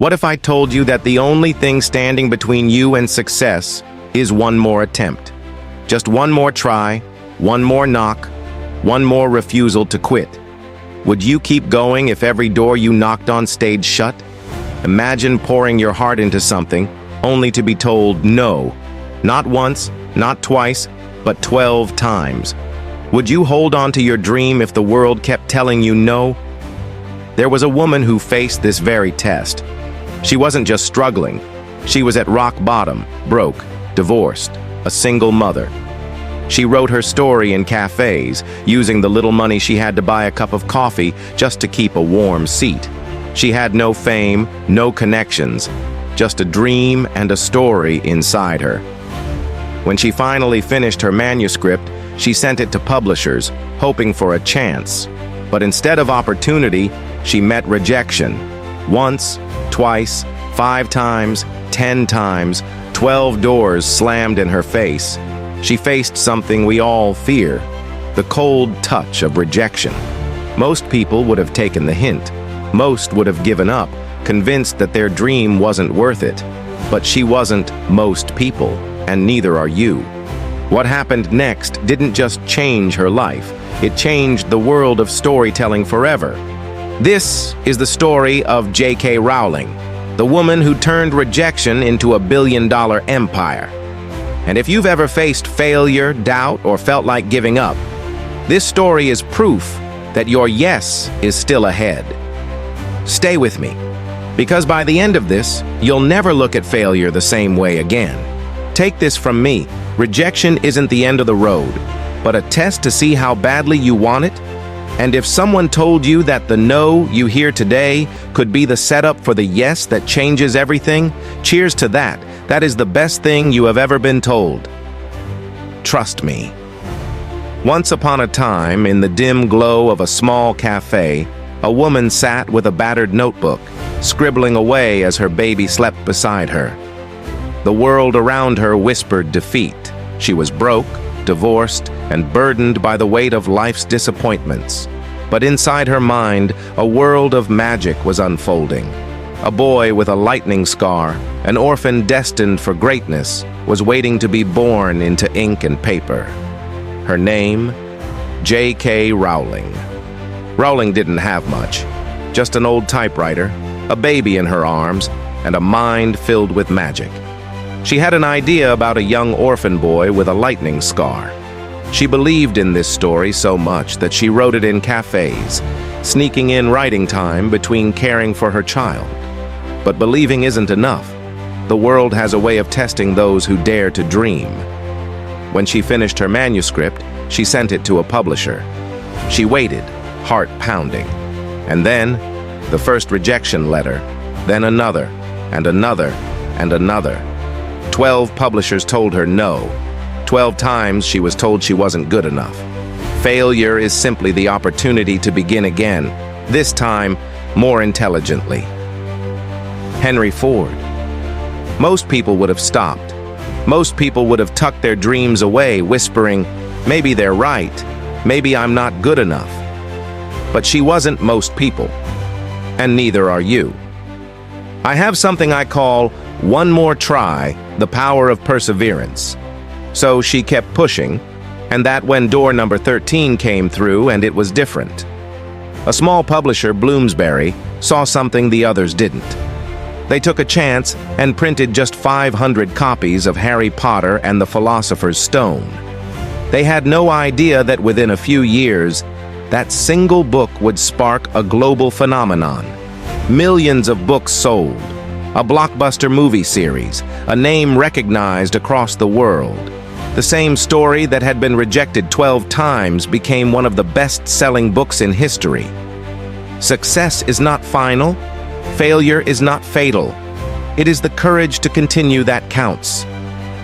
What if I told you that the only thing standing between you and success is one more attempt? Just one more try, one more knock, one more refusal to quit. Would you keep going if every door you knocked on stayed shut? Imagine pouring your heart into something, only to be told no. Not once, not twice, but 12 times. Would you hold on to your dream if the world kept telling you no? There was a woman who faced this very test. She wasn't just struggling. She was at rock bottom, broke, divorced, a single mother. She wrote her story in cafes, using the little money she had to buy a cup of coffee just to keep a warm seat. She had no fame, no connections, just a dream and a story inside her. When she finally finished her manuscript, she sent it to publishers, hoping for a chance. But instead of opportunity, she met rejection. Once, twice, 5 times, 10 times, 12 doors slammed in her face. She faced something we all fear, the cold touch of rejection. Most people would have taken the hint. Most would have given up, convinced that their dream wasn't worth it. But she wasn't most people, and neither are you. What happened next didn't just change her life. It changed the world of storytelling forever. This is the story of J.K. Rowling, the woman who turned rejection into a billion-dollar empire. And if you've ever faced failure, doubt, or felt like giving up, this story is proof that your yes is still ahead. Stay with me, because by the end of this, you'll never look at failure the same way again. Take this from me, rejection isn't the end of the road, but a test to see how badly you want it. And if someone told you that the no you hear today could be the setup for the yes that changes everything, cheers to that. That is the best thing you have ever been told. Trust me. Once upon a time, in the dim glow of a small cafe, a woman sat with a battered notebook, scribbling away as her baby slept beside her. The world around her whispered defeat. She was broke, divorced, and burdened by the weight of life's disappointments. But inside her mind, a world of magic was unfolding. A boy with a lightning scar, an orphan destined for greatness, was waiting to be born into ink and paper. Her name, J.K. Rowling. Rowling didn't have much. Just an old typewriter, a baby in her arms, and a mind filled with magic. She had an idea about a young orphan boy with a lightning scar. She believed in this story so much that she wrote it in cafes, sneaking in writing time between caring for her child. But believing isn't enough. The world has a way of testing those who dare to dream. When she finished her manuscript, she sent it to a publisher. She waited, heart pounding. And then, the first rejection letter, then another, and another, and another. 12 publishers told her no. 12 times she was told she wasn't good enough. Failure is simply the opportunity to begin again, this time more intelligently. Henry Ford. Most people would have stopped. Most people would have tucked their dreams away, whispering, maybe they're right, maybe I'm not good enough. But she wasn't most people, and neither are you. I have something I call one more try, the power of perseverance. So she kept pushing, and that when door number 13 came through and it was different. A small publisher, Bloomsbury, saw something the others didn't. They took a chance and printed just 500 copies of Harry Potter and the Philosopher's Stone. They had no idea that within a few years, that single book would spark a global phenomenon. Millions of books sold, a blockbuster movie series, a name recognized across the world. The same story that had been rejected 12 times became one of the best-selling books in history. Success is not final. Failure is not fatal. It is the courage to continue that counts.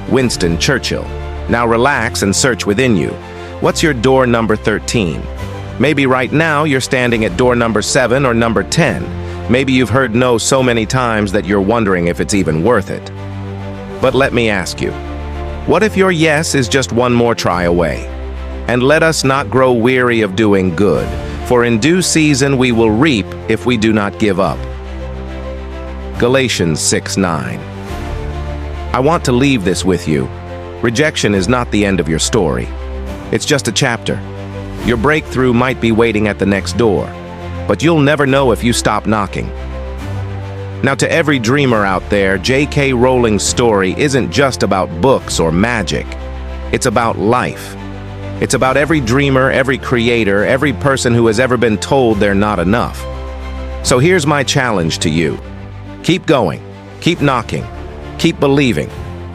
Winston Churchill. Now relax and search within you. What's your door number 13? Maybe right now you're standing at door number 7 or number 10. Maybe you've heard no so many times that you're wondering if it's even worth it. But let me ask you, what if your yes is just one more try away? And let us not grow weary of doing good, for in due season we will reap if we do not give up. Galatians 6:9. I want to leave this with you. Rejection is not the end of your story. It's just a chapter. Your breakthrough might be waiting at the next door, but you'll never know if you stop knocking. Now, to every dreamer out there, J.K. Rowling's story isn't just about books or magic. It's about life. It's about every dreamer, every creator, every person who has ever been told they're not enough. So here's my challenge to you. Keep going, keep knocking, keep believing,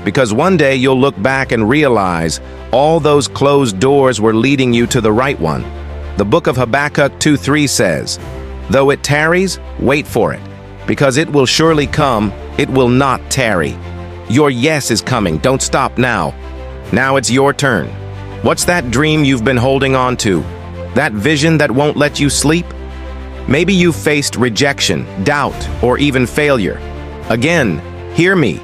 because one day you'll look back and realize all those closed doors were leading you to the right one. The book of Habakkuk 2:3 says, "Though it tarries, wait for it, because it will surely come, it will not tarry." Your yes is coming, don't stop now. Now it's your turn. What's that dream you've been holding on to? That vision that won't let you sleep? Maybe you've faced rejection, doubt, or even failure. Again, hear me.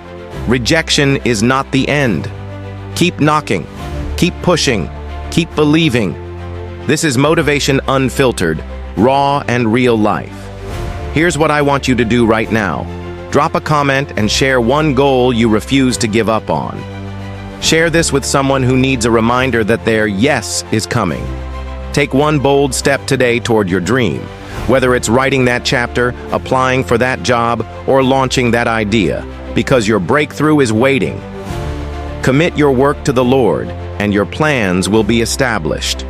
Rejection is not the end. Keep knocking, keep pushing, keep believing. This is Motivation Unfiltered, raw and real life. Here's what I want you to do right now. Drop a comment and share one goal you refuse to give up on. Share this with someone who needs a reminder that their yes is coming. Take one bold step today toward your dream, whether it's writing that chapter, applying for that job, or launching that idea, because your breakthrough is waiting. Commit your work to the Lord, and your plans will be established.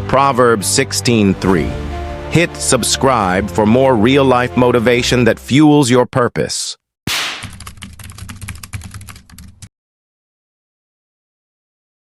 Proverbs 16:3. Hit subscribe for more real-life motivation that fuels your purpose.